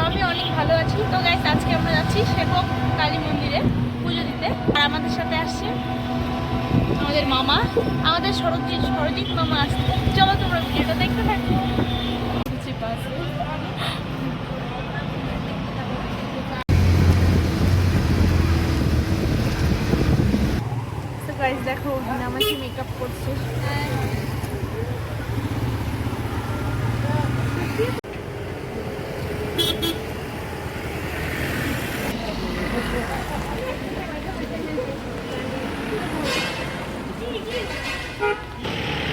আমি অনেক ভালো আছি। তো গাইস আজকে আমরা যাচ্ছি সেবক কালী মন্দিরে পুজো দিতে। আর আমাদের সাথে আসছে আমাদের মামা, আমাদের সরজিৎ মামা আসছে। চলো তোমরা ভিডিওটা দেখতে থাকো। তো গাইস দেখো নামাজি মেকআপ করছে।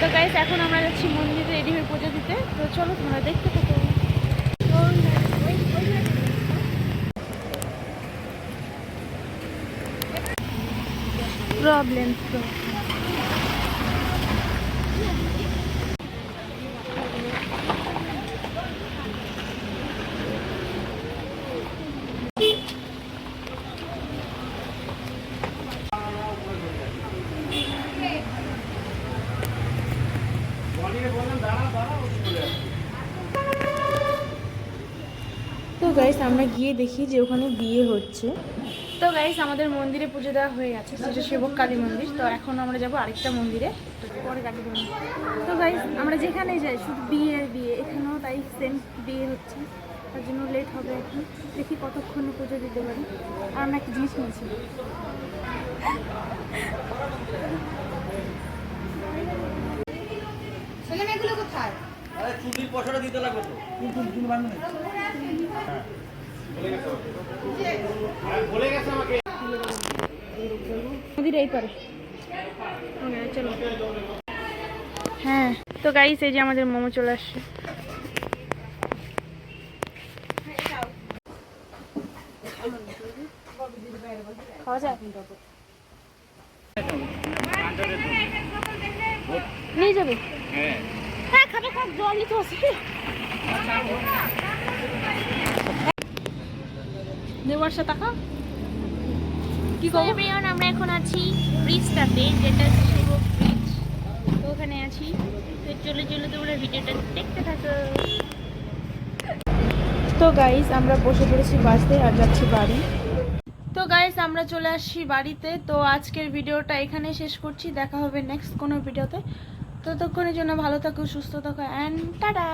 তো গাইস এখন আমরা যাচ্ছি মন্দিরে রেডি হয়ে পুজো দিতে। তো চলো তোমরা দেখতে থাকো। প্রবলেম তো গাইস আমরা গিয়ে দেখি যে ওখানে বিয়ে হচ্ছে। তো গাইস আমাদের মন্দিরে পুজো দেওয়া হয়ে গেছে, সেটা সেবক কালী মন্দির। তো এখন আমরা যাব আরেকটা মন্দিরে, পরে গাড়ি দেবো। তো গাইস আমরা যেখানে যাই শুধু বিয়ে আর বিয়ে, এখানেও তাই সেম বিয়ে হচ্ছে, তার জন্য লেট হবে। এখন দেখি কতক্ষণে পুজো দিতে পারি। আর আমরা একটা জিনিস নিয়েছি। ছেলে মেয়েগুলো কোথায়? আরে চুটির পয়সাটা দিতে লাগবে তো। তুমি বান্ধব নেই। হ্যাঁ বলে গেছে আমাকে নদীর এই পারে। ওকে চলো। হ্যাঁ তো গাইস এই যে আমাদের মোমো চলে আসছে। খাওয়া যায়? নিয়ে যাবে? হ্যাঁ খাবে, খাব, জল নিতে আসি। দেওয়ারসা টাকা কি করবো? আমরা এখন আছি ব্রিজটাতে, যেটা সেবক ব্রিজ। তো ওখানে আছি। তো চলে চলে তোমরা ভিডিওটা দেখতে থাকো। তো গাইস আমরা বসে পড়েছি বাসে আর যাচ্ছি বাড়ি। তো গাইস আমরা চলে আসছি বাড়িতে। তো আজকের ভিডিওটা এখানে শেষ করছি। দেখা হবে নেক্সট কোনো ভিডিওতে। ততক্ষণের জন্য ভালো থাকো, সুস্থ থাকো, অ্যান্ড টাটা।